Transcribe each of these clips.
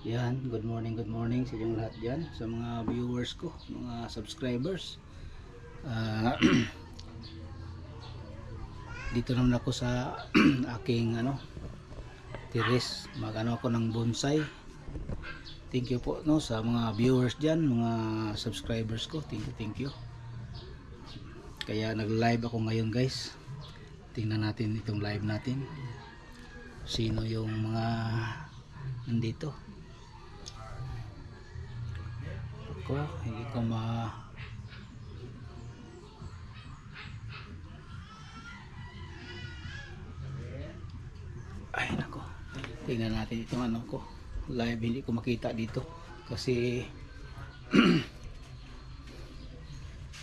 Yan, good morning sa inyong lahat dyan, sa mga viewers ko, mga subscribers. Ah, Dito naman ako sa aking terrace, mag-ano ako ng bonsai. Thank you po no sa mga viewers dyan, mga subscribers ko. Thank you. Kaya nag-live ako ngayon guys. Tingnan natin itong live natin. Sino yung mga nandito. Hindi ko ay nako, tingnan natin itong ko live. Hindi ko makita dito kasi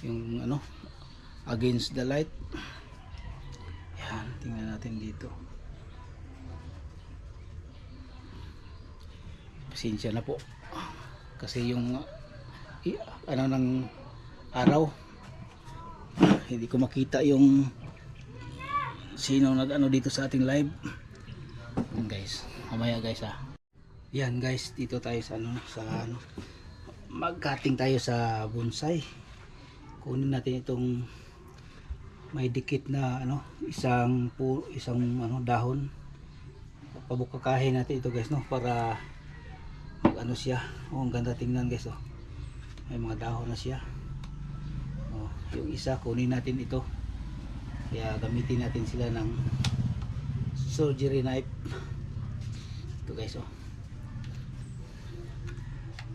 yung against the light. Yan, tingnan natin dito. Pasensya na po kasi yung ng araw, hindi ko makita yung sino dito sa ating live. Yan guys, mamaya guys yan guys, dito tayo sa mag-cutting tayo sa bonsai. Kunin natin itong may dikit na isang dahon. Pabukakahin natin ito guys para mag siya. Ang ganda tingnan guys. May mga dahon na siya. Yung isa kunin natin ito, kaya gamitin natin sila ng surgery knife. Ito guys.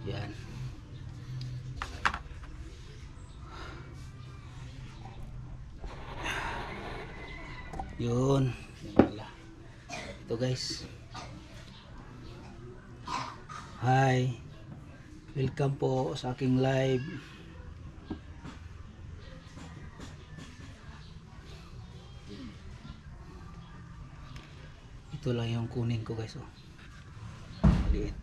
Yan. Yun pala. Ito guys. Hi, welcome po sa aking live. Ito lang yung kunin ko guys. Maliit.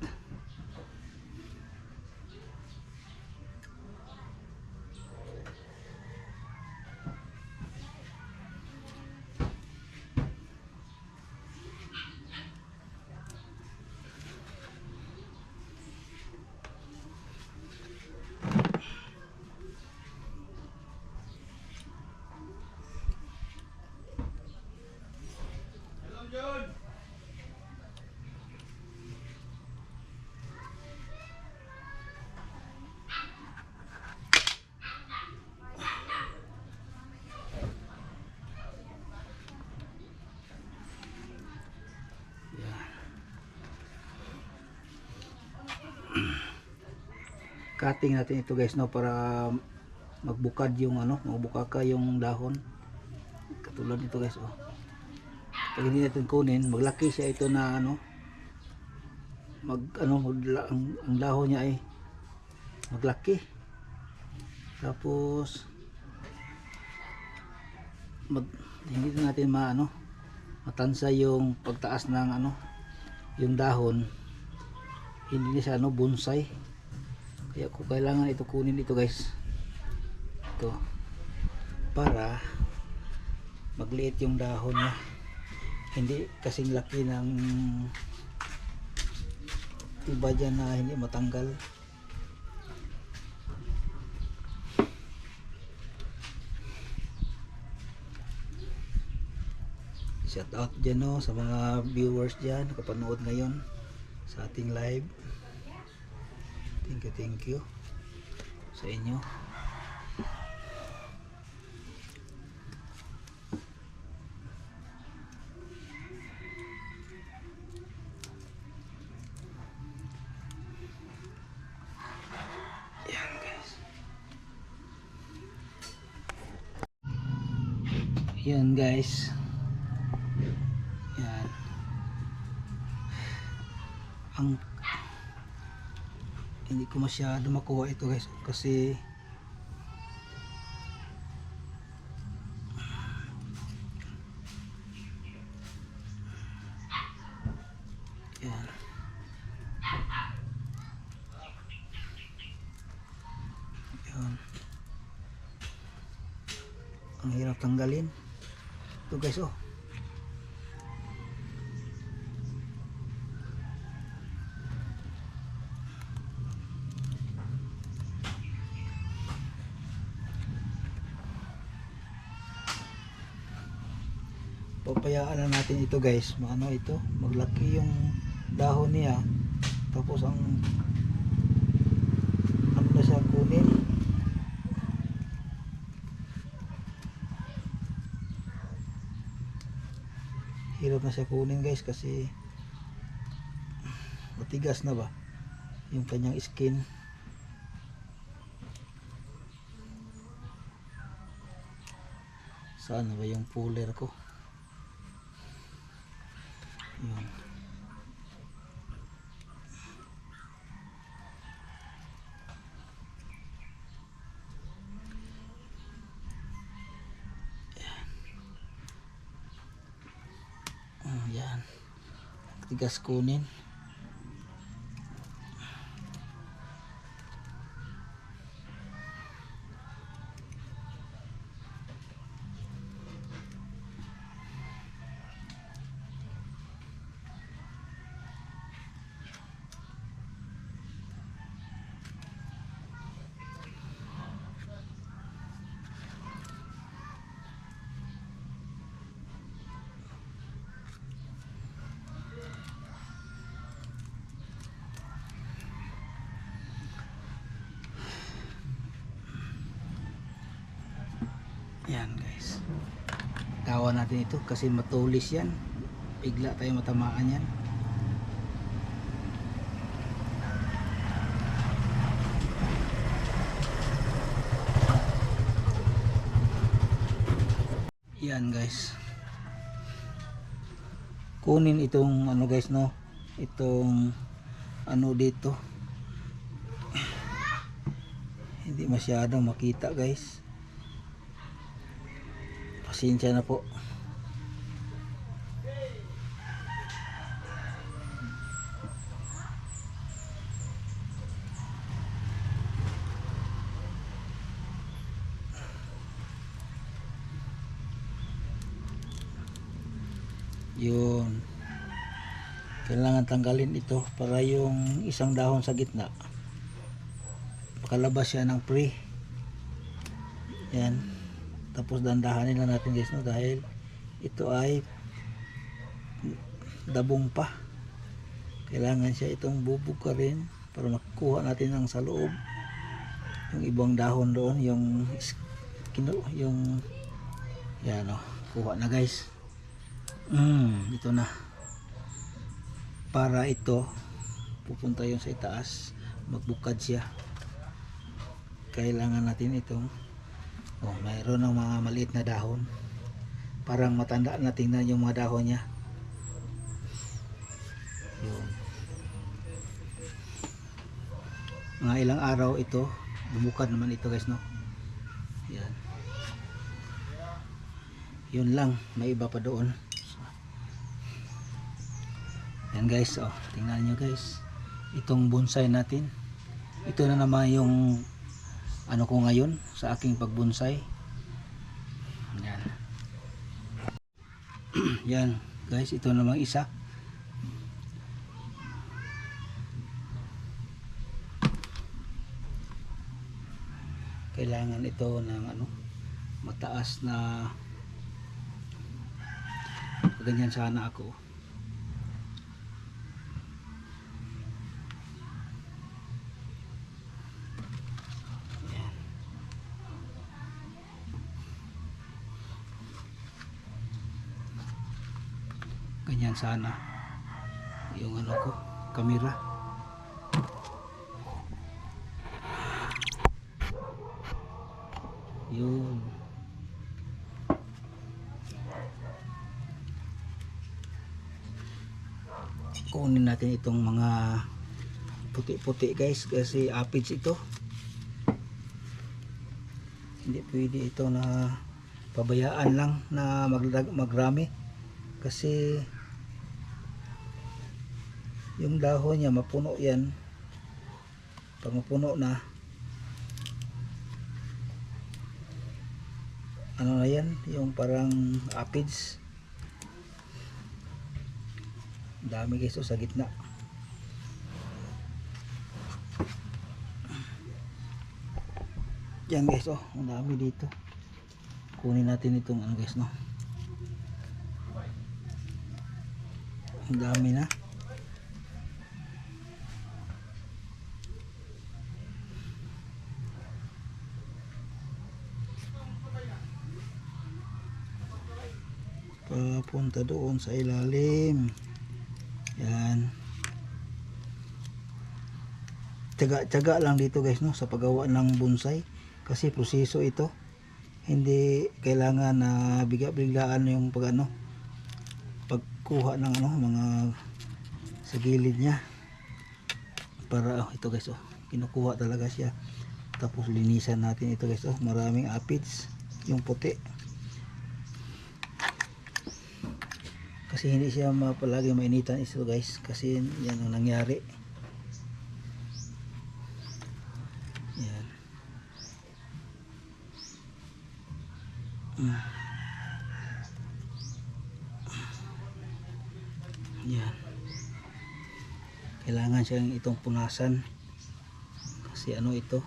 Cutting natin ito guys para magbukad yung magbukaka yung dahon. Katulad nito guys. Pag hindi natin kunin, maglaki siya ito na ang dahon niya ay maglaki. Tapos hindi natin matansa yung pagtaas ng yung dahon. Hindi siya bonsai. Kaya ko kailangan ito kunin ito guys. Ito para magliit yung dahon niya. Hindi kasing laki ng iba dyan na hindi matanggal. Shout out dyan sa mga viewers dyan nakapanood ngayon sa ating live. Thank you sa inyo. Yan guys. Yan guys. Yan. Hindi ko masyado makuha ito guys kasi yan. Yan. Ang hirap tanggalin ito guys. papayaan na natin ito guys, maano ito, maglaki yung dahon niya, tapos ang ano na siya kunin, hirap na siya kunin guys kasi matigas na ba yung kanyang skin. Saan na ba yung puller ko? Yun. Yan. Tigas kunin. Yan guys, tawa natin ito kasi matulis yan, bigla tayo matamaan yan. Yan guys, kunin itong ano guys no, itong ano dito, hindi masyadong makita guys, pasensya na po. Yun, kailangan tanggalin ito para yung isang dahon sa gitna makalabas siya ng pre. Yan, tapos dandahanin lang natin guys no, dahil ito ay dabong pa, kailangan siya itong bubugarin para makuha natin ang sa loob yung ibang dahon doon, yung yan o, kuha na guys. Ito na, para ito pupunta yung sa itaas, magbukad siya, kailangan natin itong mayroon ng mga maliit na dahon, parang matanda na, tingnan yung mga dahon niya. Yun, mga ilang araw ito bumukad naman ito guys no. Yan, yun lang, may iba pa doon. Yan guys, tingnan nyo guys, itong bonsai natin, ito na naman yung ano ko ngayon sa aking pagbonsai. Yan. Yan guys, ito namang isa. Kailangan ito ng ano, mataas na, ganyan sana ako. Ganyan sana yung ano ko, kamera. Yun, kunin natin itong mga puti-puti guys kasi aphids ito, hindi pwede ito na pabayaan lang na magrami kasi yung dahon niya mapuno yan. Pag mapuno na, ano na yan, yung parang aphids, dami guys sa gitna. Yan guys, ang dami dito. Kunin natin itong ano guys no. Ang dami na. Papunta doon sa ilalim. Yan. Tiyaga lang dito guys, no, sa paggawa ng bonsai, kasi proseso ito. Hindi kailangan na bigla-biglaan yung pagkuha ng mga sa gilid niya. Para ito guys, kinukuha talaga siya. Tapos linisan natin ito guys, maraming aphids yung puti. Kasi hindi siya palagi mainitan ito guys, kasi yan ang nangyari. Yan. Yan. Kailangan siyang itong punasan. Kasi ito,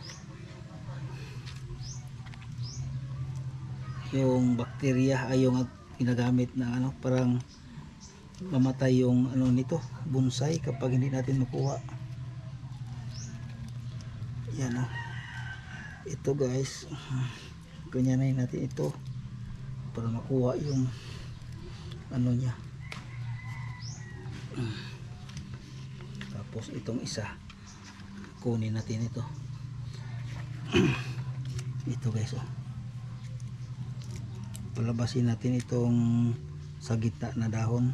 yung bakterya ay yung ginagamit na parang mamatay yung nito, bonsai, kapag hindi natin makuha. Yan ito guys, ganyanin natin ito para makuha yung niya. Tapos itong isa, kunin natin ito. Ito guys, palabasin natin itong sa gitna na dahon.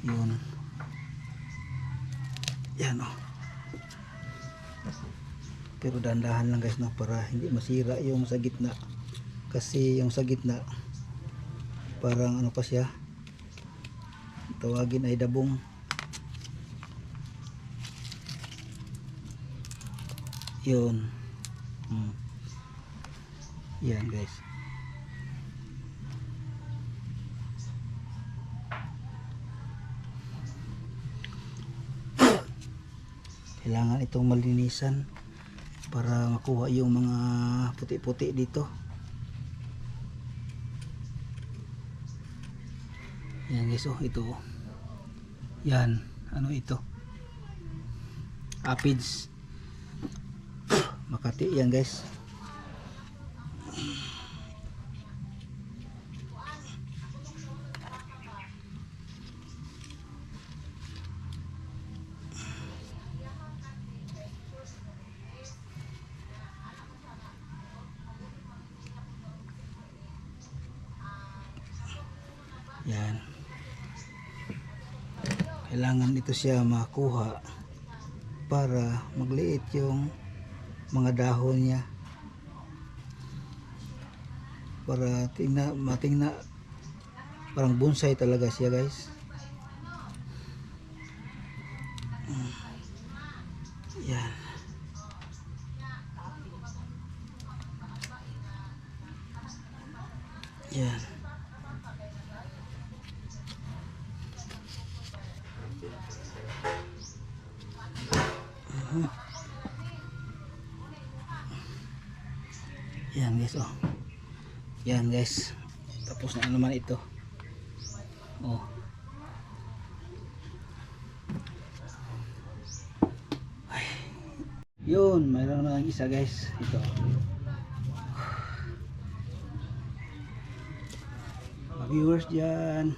Yun. Yan pero dahan-dahan lang guys, para hindi masira yung sa gitna, kasi yung sa gitna parang pa siya, tawagin ay dabong. Yun. Yan guys. Kailangan itong malinisan para makuha yung mga puti-puti dito. Yan guys, ito. Yan, ito? Aphids. Makati yan guys. Yan. Kailangan ito siya makuha para magliit yung mga dahon niya, para matingna parang bonsai talaga siya guys. Yan. Yan. Yan guys, yan guys, tapos na naman ito. Ay. Yun, mayroon na lang isa guys, ito. Mga viewers dyan,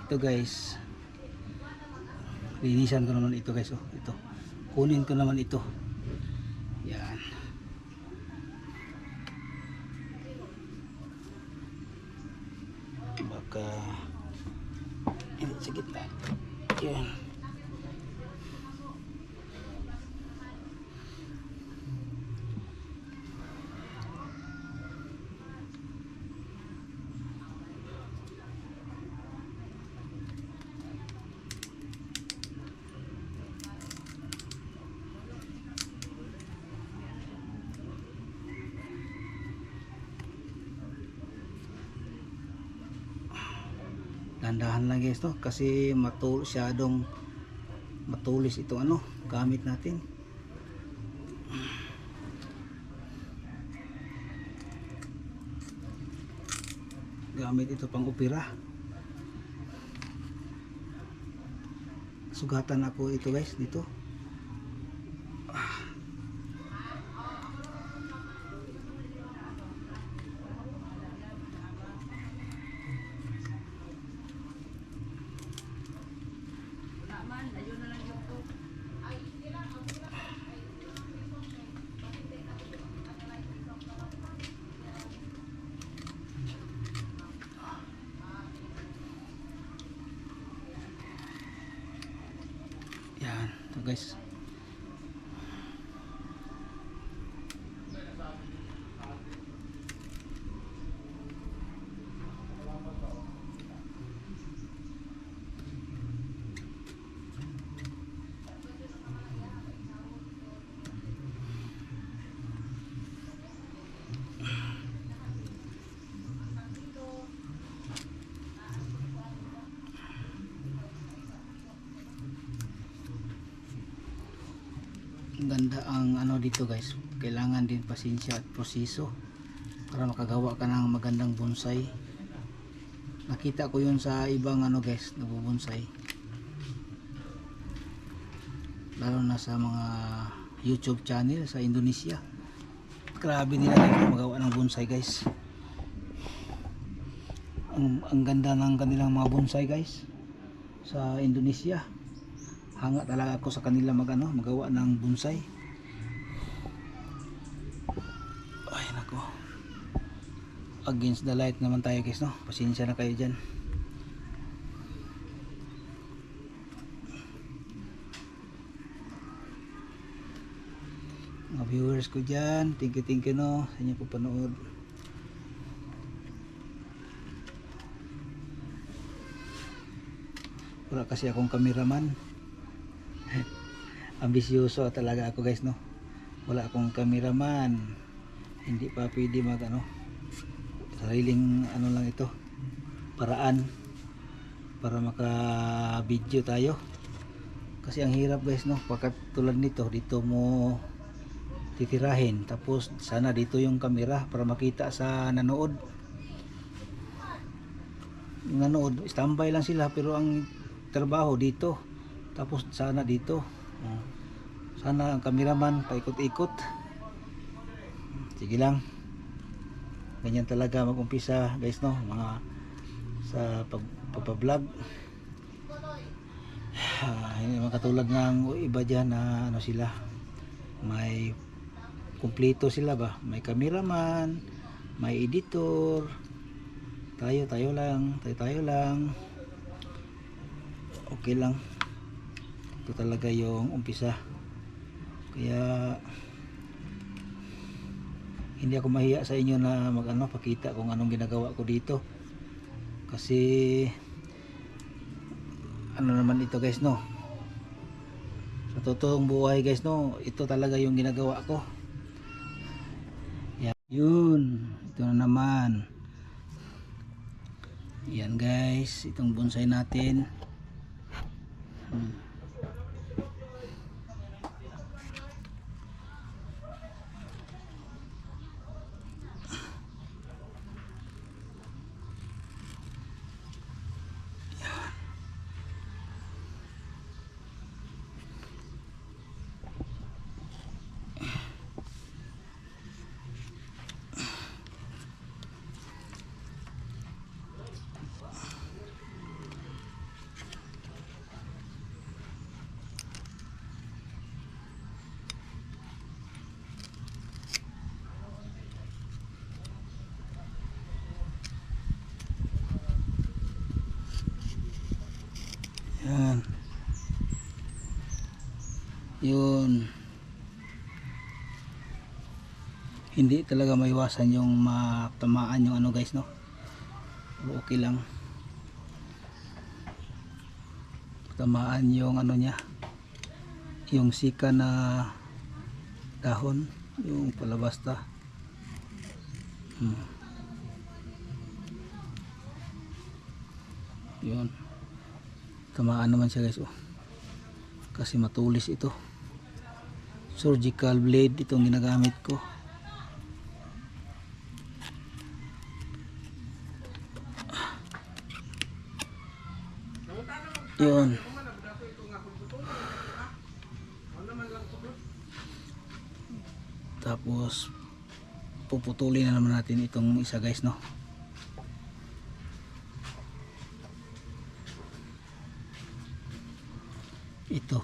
ito guys, linisan ko naman ito guys. Ito, kunin ko naman ito. Yan. Baka sa gitna. Yan. Dandahan lang guys, kasi masyadong matulis ito gamit natin. gamit ito pang opera. Sugatan ako ito guys dito. Yan, ito guys. Ganda ang ano dito guys, kailangan din pasensya at proseso para makagawa ka ng magandang bonsai. Nakita ko yun sa ibang ano guys, nagbubonsai, lalo na sa mga YouTube channel sa Indonesia. Grabe nila dito magawa ng bonsai guys. Ang ganda ng kanilang mga bonsai guys sa Indonesia. Hanga talaga ako sa kanila magawa ng bonsai. Ay nako, against the light naman tayo guys, no? Pasensya na kayo dyan. Mga viewers ko dyan, thank you no sa inyo po panood. Wala kasi akong cameraman. Ambisyoso talaga ako guys, no? Wala akong cameraman, hindi pa pwede mag sariling lang ito, paraan para maka video tayo. Kasi ang hirap guys, no? Pagkat tulad nito, dito mo titirahin, tapos sana dito yung camera para makita sa nanood. Yung nanood, standby lang sila, pero ang trabaho dito, tapos sana dito. Sana ang cameraman paikot-ikot. Sige lang, ganyan talaga mag-umpisa guys, no? Mga sa pagpa-vlog. Hindi makatulad ng iba dyan na sila may kumpleto sila ba, may cameraman, may editor. Tayo lang, okay lang. Ito talaga yung umpisa, kaya hindi ako mahiya sa inyo na pakita kung anong ginagawa ko dito. Kasi naman ito guys, no? Sa totoong buhay guys, no? Ito talaga yung ginagawa ko. Yan. Yun, ito na naman. Yan guys, itong bonsai natin. Yan. Yun. Hindi talaga maiwasan yung matamaan yung guys, no? Okay lang. Tamaan yung niya. Yung sika na dahon, yung palabasta. Yun. Tamaan naman siya guys, kasi matulis ito. Surgical blade itong ginagamit ko. Yun. Tapos puputulin na naman natin itong isa guys, no. Ito.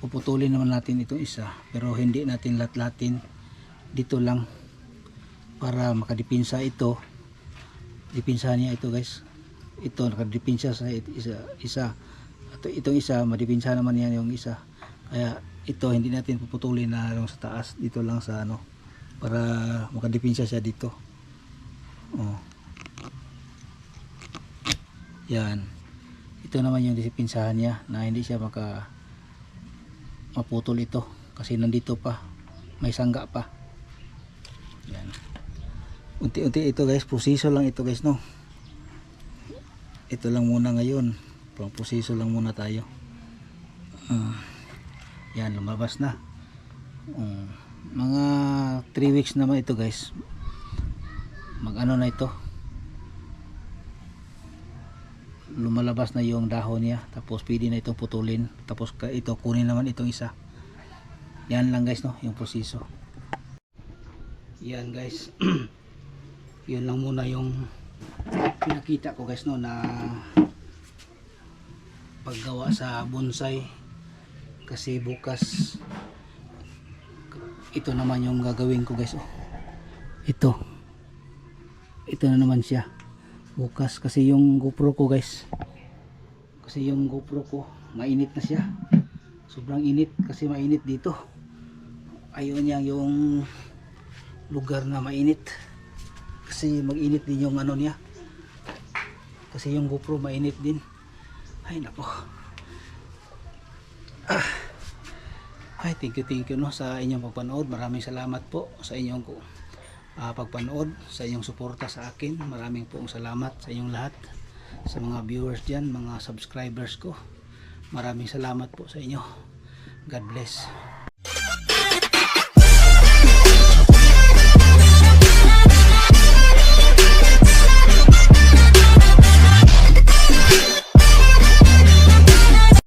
Puputulin naman natin itong isa, pero hindi natin lahat-lahatin. Dito lang para makadipinsa ito. Dipinsa niya ito guys. Ito nakadipinsa sa isa. At itong isa madipinsa naman yan yung isa. Kaya ito hindi natin puputulin na yung sa taas, dito lang sa ano, para makadipinsa siya dito. Oh. Yan. Ito naman yung disipinsahan niya na hindi siya maputol ito kasi nandito pa, may sangga pa. Yan. Unti-unti ito guys, proseso lang ito guys, no. Ito lang muna ngayon. Proseso lang muna tayo. Yan, lumabas na. Mga 3 weeks naman ito guys. Mag-ano na ito. Lumalabas na yung dahon niya. Tapos pwede na itong putulin. Tapos ito kunin naman itong isa. Yan lang guys, no, yung proseso. Yan guys. Yun lang muna yung pinakita ko guys, no, na paggawa sa bonsai. Kasi bukas ito naman yung gagawin ko guys, oh. Ito na naman siya bukas, kasi yung GoPro ko guys, mainit na siya, sobrang init kasi mainit dito. Ayun niya yung lugar na mainit kasi mag-init din yung ano niya, kasi yung GoPro mainit din. Ay nako. Ay, thank you no sa inyong pagpanood. Maraming salamat po sa inyong pagpanood, sa inyong suporta sa akin. Maraming pong salamat sa inyong lahat, sa mga viewers dyan, mga subscribers ko. Maraming salamat po sa inyo. God bless.